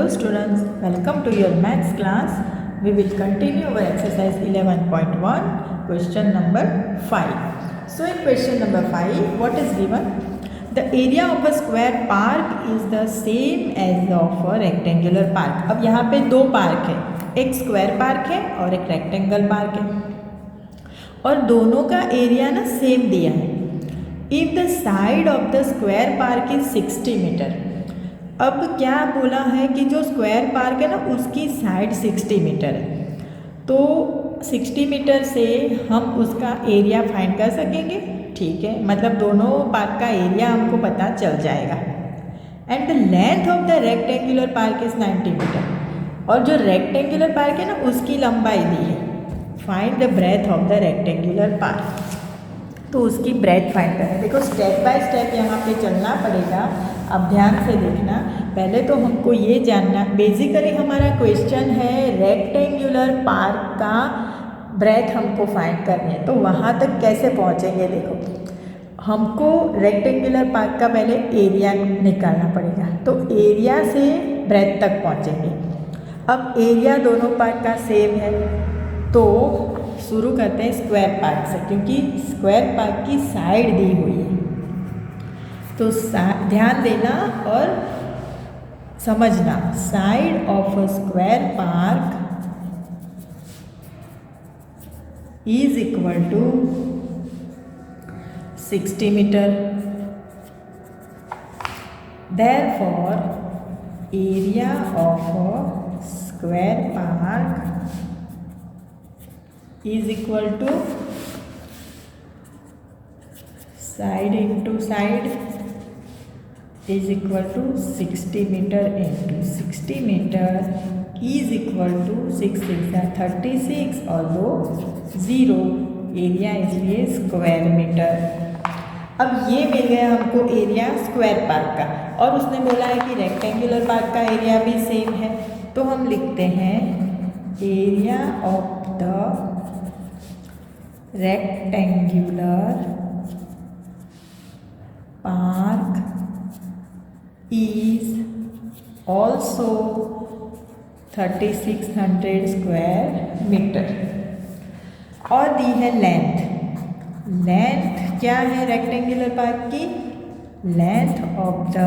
students, welcome to your maths class. We will continue our exercise 11.1, question number 5. So in question number 5, what is given? The area of a square park is the same as of a rectangular park. अब यहाँ पे दो park है, एक square park है और एक rectangle park है और दोनों का एरिया ना सेम दिया है. If the side of the square park is 60 metre. अब क्या बोला है कि जो स्क्वायर पार्क है ना उसकी साइड 60 मीटर है, तो 60 मीटर से हम उसका एरिया फाइंड कर सकेंगे. ठीक है, मतलब दोनों पार्क का एरिया हमको पता चल जाएगा. And the length of the rectangular park is 90 metre. और जो रेक्टेंगुलर पार्क है ना उसकी लंबाई दी है. Find the breadth of the rectangular park. तो उसकी ब्रेथ फाइंड करें. देखो स्टेप बाय स्टेप यहाँ पे चलना पड़ेगा. अब ध्यान से देखना. पहले तो हमको ये जानना, बेसिकली हमारा क्वेश्चन है रेक्टेंगुलर पार्क का ब्रेथ हमको फाइंड करनी है. तो वहाँ तक कैसे पहुँचेंगे? देखो हमको रेक्टेंगुलर पार्क का पहले एरिया निकालना पड़ेगा, तो एरिया से ब्रेथ तक पहुँचेंगे. अब एरिया दोनों पार्क का सेम है, तो शुरू करते हैं स्क्वायर पार्क से, क्योंकि स्क्वायर पार्क की साइड दी हुई है. तो ध्यान देना और समझना. Side of a square park is equal to 60 metre. Therefore area of a square park is equal to side into side is equal to 60 meter into 60 meter is equal to 6 6 36 और 2 0 area इसलिए square metre. अब ये मिल गया हमको area square park का, और उसने बोला है कि रेक्टेंगुलर पार्क का एरिया भी सेम है. तो हम लिखते हैं area of the rectangular park is also 3600 square meter. और दी है लेंथ. लेंथ क्या है रेक्टेंगुलर पार्क की? Length of the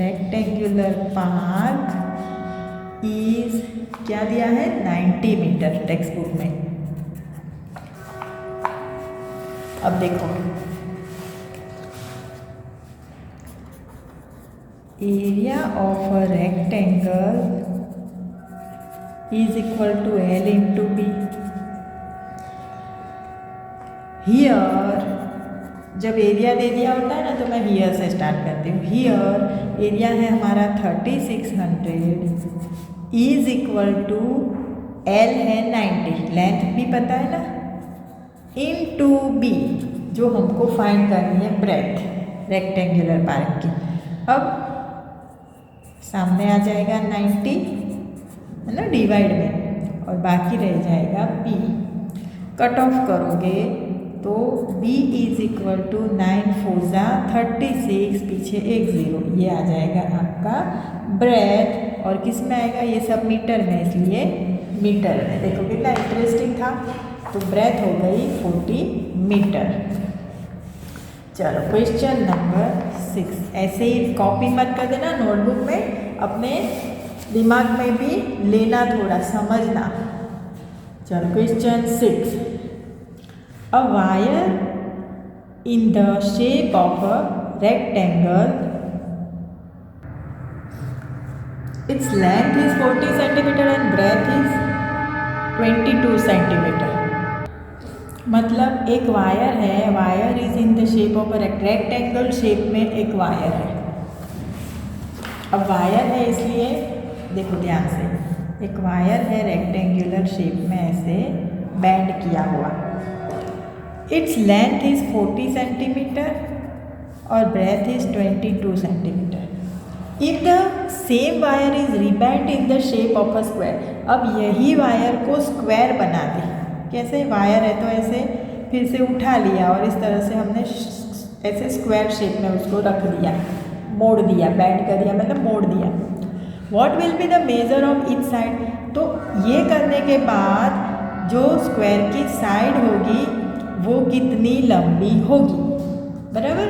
rectangular park is क्या दिया है? 90 मीटर टेक्स्ट बुक में. अब देखो area of a rectangle is equal to L into B. Here जब एरिया दे दिया होता है ना तो मैं हियर से स्टार्ट करती हूँ. हियर एरिया है हमारा 3600 इज इक्वल टू एल है 90, लेंथ भी पता है ना, इन टू बी जो हमको फाइंड करनी है ब्रेथ रेक्टेंगुलर पार्क की. अब सामने आ जाएगा 90 है ना डिवाइड में, और बाकी रह जाएगा बी. कट ऑफ करोगे तो बी इज इक्वल टू 9 4 36, पीछे एक 0, ये आ जाएगा आपका ब्रेथ. और किस में आएगा? ये सब मीटर में, इसलिए मीटर में. देखो कितना इंटरेस्टिंग था. तो ब्रेथ हो गई 40 मीटर. चलो क्वेश्चन नंबर 6. ऐसे ही कॉपी मत कर देना, नोटबुक में अपने दिमाग में भी लेना, थोड़ा समझना. चलो question 6. A wire in the shape of a rectangle, its length is 40 centimetre and breadth is 22 centimetre. मतलब एक वायर है, wire is in the shape of a rectangle shape में एक वायर है. अब वायर है इसलिए देखो ध्यान से, एक वायर है रेक्टेंगुलर शेप में ऐसे बेंड किया हुआ. इट्स लेंथ इज 40 सेंटीमीटर और breadth is 22 centimetre. If the same wire is rebend in the shape of a square. अब यही वायर को स्क्वायर बना दे. कैसे? वायर है तो ऐसे फिर से उठा लिया और इस तरह से हमने ऐसे स्क्वायर शेप में उसको रख दिया, मोड़ दिया, बेंड कर दिया, मतलब मोड़ दिया. What will be the measure of each side. तो ये करने के बाद जो स्क्वायर की साइड होगी वो कितनी लंबी होगी, बराबर।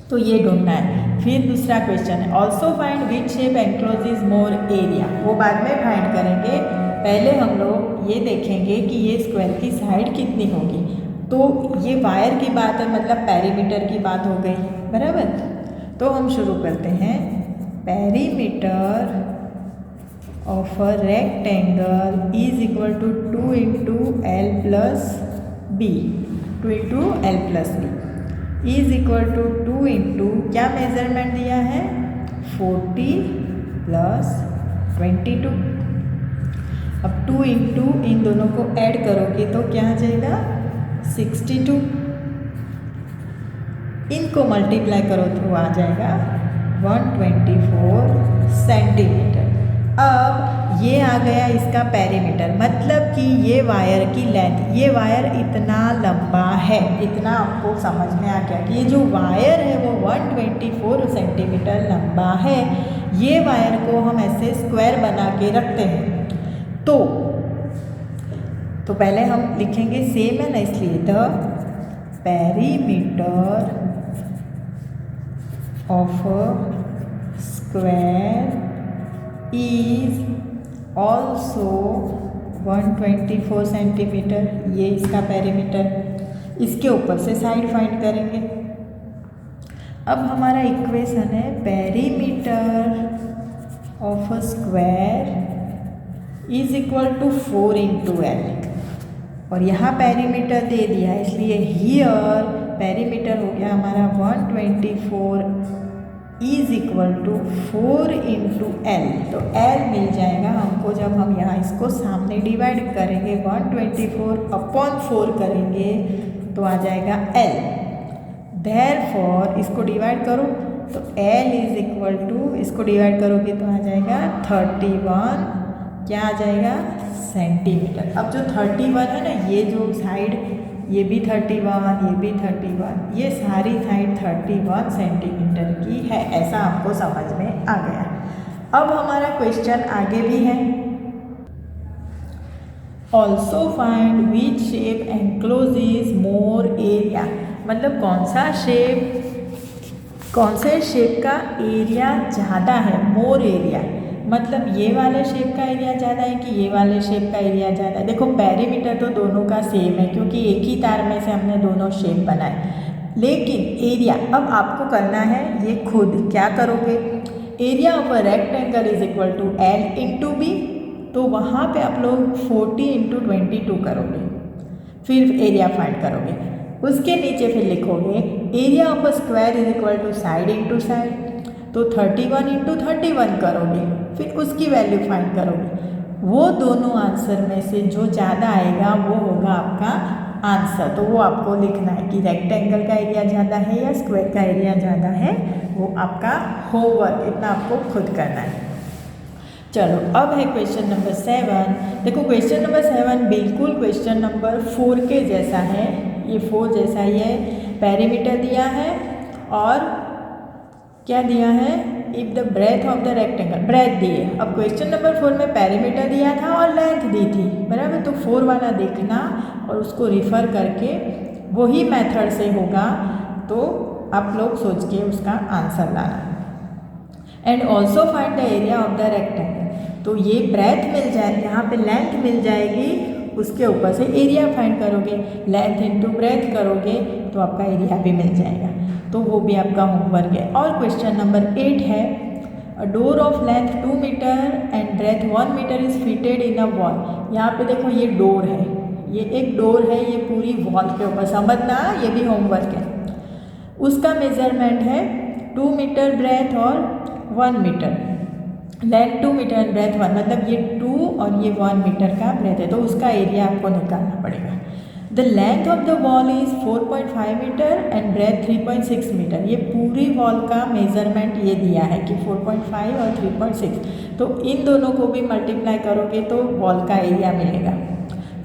तो ये ढूंढना है। फिर दूसरा क्वेश्चन है also find which shape encloses more area. वो बाद में फाइंड करेंगे, पहले हम लोग ये देखेंगे कि ये स्क्वायर की साइड कितनी होगी। तो ये वायर की बात है, मतलब पेरीमीटर की बात हो गई, बराबर। तो हम शुरू करते हैं। Perimeter of a rectangle is equal to 2 into L plus B, 2 into L plus B is equal to 2 into क्या मेजरमेंट दिया है 40 प्लस 22। अब 2 इंटू इन दोनों को ऐड करोगे तो क्या आ जाएगा 62। इनको मल्टीप्लाई करो तो आ जाएगा 124 सेंटीमीटर। अब ये आ गया इसका पेरीमीटर, मतलब कि ये वायर की लेंथ, ये वायर इतना लंबा है, इतना आपको समझ में आ गया कि ये जो वायर है वो 124 सेंटीमीटर लंबा है। ये वायर को हम ऐसे स्क्वायर बना के रखते हैं। तो पहले हम लिखेंगे, सेम है ना, इसलिए the perimeter of square is also 124 centimetre. ये इसका पेरीमीटर, इसके ऊपर से साइड फाइंड करेंगे। अब हमारा इक्वेशन है perimeter of a square is equal to 4 into L, और यहाँ पेरीमीटर दे दिया इसलिए हियर पेरीमीटर हो गया हमारा 124 is equal to 4 into L. तो एल मिल जाएगा हमको जब हम यहाँ इसको सामने डिवाइड करेंगे, 124 अपॉन 4 करेंगे तो आ जाएगा एल। देयरफॉर इसको डिवाइड करो तो एल इज इक्वल टू, इसको डिवाइड करोगे तो आ जाएगा 31, क्या आ जाएगा सेंटीमीटर। अब जो 31 है ना, ये जो साइड, ये भी 31, ये भी 31, ये सारी साइड 31 सेंटीमीटर की है, ऐसा आपको समझ में आ गया। अब हमारा क्वेश्चन आगे भी है, also find which shape encloses more area. मतलब कौन से शेप का एरिया ज़्यादा है, मोर एरिया, मतलब ये वाले शेप का एरिया ज़्यादा है कि ये वाले शेप का एरिया ज़्यादा है। देखो पेरीमीटर तो दोनों का सेम है क्योंकि एक ही तार में से हमने दोनों शेप बनाए, लेकिन एरिया अब आपको करना है ये खुद। क्या करोगे, area of a rectangle is equal to L into B, तो वहाँ पे आप लोग 40 इंटू 22 करोगे, फिर एरिया फाइंड करोगे। उसके नीचे फिर लिखोगे area of a square is equal to side into side, तो 31 इंटू 31 करोगे, फिर उसकी वैल्यू फाइंड करोगे। वो दोनों आंसर में से जो ज़्यादा आएगा वो होगा आपका आंसर। तो वो आपको लिखना है कि रेक्टेंगल का एरिया ज़्यादा है या स्क्वायर का एरिया ज़्यादा है, वो आपका होमवर्क, इतना आपको खुद करना है। चलो अब है क्वेश्चन नंबर 7। देखो क्वेश्चन नंबर 7 बिल्कुल क्वेश्चन नंबर 4 के जैसा है, ये 4 जैसा ही है। पेरीमीटर दिया है और क्या दिया है, if the breadth of the rectangle, breadth दिए। अब क्वेश्चन नंबर 4 में पेरीमीटर दिया था और लेंथ दी थी, बराबर। तो 4 वाला देखना और उसको रिफ़र करके वही मेथड से होगा, तो आप लोग सोच के उसका आंसर लाना। And also find the area of the rectangle, तो ये ब्रेथ मिल जाए, यहाँ पे लेंथ मिल जाएगी, उसके ऊपर से एरिया फाइंड करोगे, लेंथ इंटू ब्रेथ करोगे तो आपका एरिया भी मिल जाएगा। तो वो भी आपका होमवर्क है। और क्वेश्चन नंबर 8 है, a door of length 2 metre and breadth 1 metre is fitted in a wall. यहाँ पे देखो ये डोर है, ये एक डोर है, ये पूरी वॉल के ऊपर, समझना ये भी होमवर्क है। उसका मेजरमेंट है 2 मीटर ब्रेथ और 1 metre, length 2 metre and breadth 1, मतलब ये 2 और ये 1 मीटर का ब्रेथ है, तो उसका एरिया आपको निकालना पड़ेगा। The length of the wall is 4.5 metre and breadth 3.6 metre. ये पूरी वॉल का मेजरमेंट ये दिया है कि 4.5 और 3.6, तो इन दोनों को भी मल्टीप्लाई करोगे तो वॉल का एरिया मिलेगा।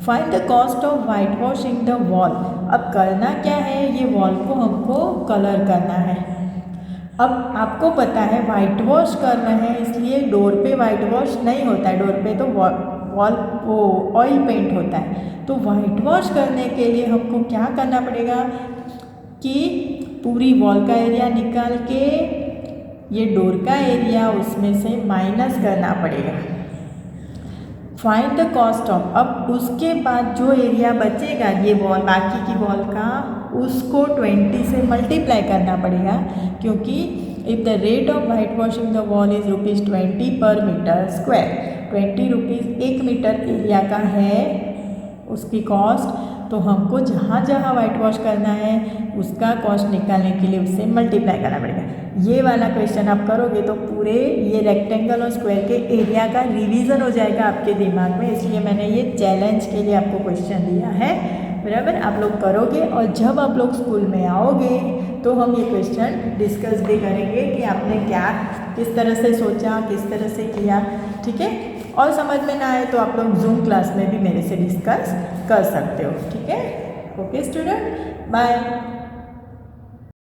Find the cost of white washing the wall. अब करना क्या है, ये वॉल को हमको कलर करना है। अब आपको पता है वाइट वॉश कर रहे हैं, इसलिए डोर पे वाइट वॉश नहीं होता है, डोर पे तो वॉल वो ऑयल पेंट होता है। तो वाइट वॉश करने के लिए हमको क्या करना पड़ेगा कि पूरी वॉल का एरिया निकाल के ये डोर का एरिया उसमें से माइनस करना पड़ेगा। फाइंड द कॉस्ट ऑफ, अब उसके बाद जो एरिया बचेगा ये वॉल बाकी की वॉल का, उसको 20 से मल्टीप्लाई करना पड़ेगा, क्योंकि if the rate of white washing the wall is ₹20 per metre square, 20 rupees 1 metre area का है उसकी कॉस्ट। तो हमको जहाँ जहाँ वाइट वॉश करना है उसका कॉस्ट निकालने के लिए उससे मल्टीप्लाई करना पड़ेगा। ये वाला क्वेश्चन आप करोगे तो पूरे ये रेक्टेंगल और स्क्वायर के एरिया का रिवीजन हो जाएगा आपके दिमाग में, इसलिए मैंने ये चैलेंज के लिए आपको क्वेश्चन दिया है। बराबर, आप लोग करोगे और जब आप लोग स्कूल में आओगे तो हम ये क्वेश्चन डिस्कस भी करेंगे कि आपने क्या किस तरह से सोचा, किस तरह से किया, ठीक है। और समझ में ना आए तो आप लोग जूम क्लास में भी मेरे से डिस्कस कर सकते हो, ठीक है। Okay student, bye.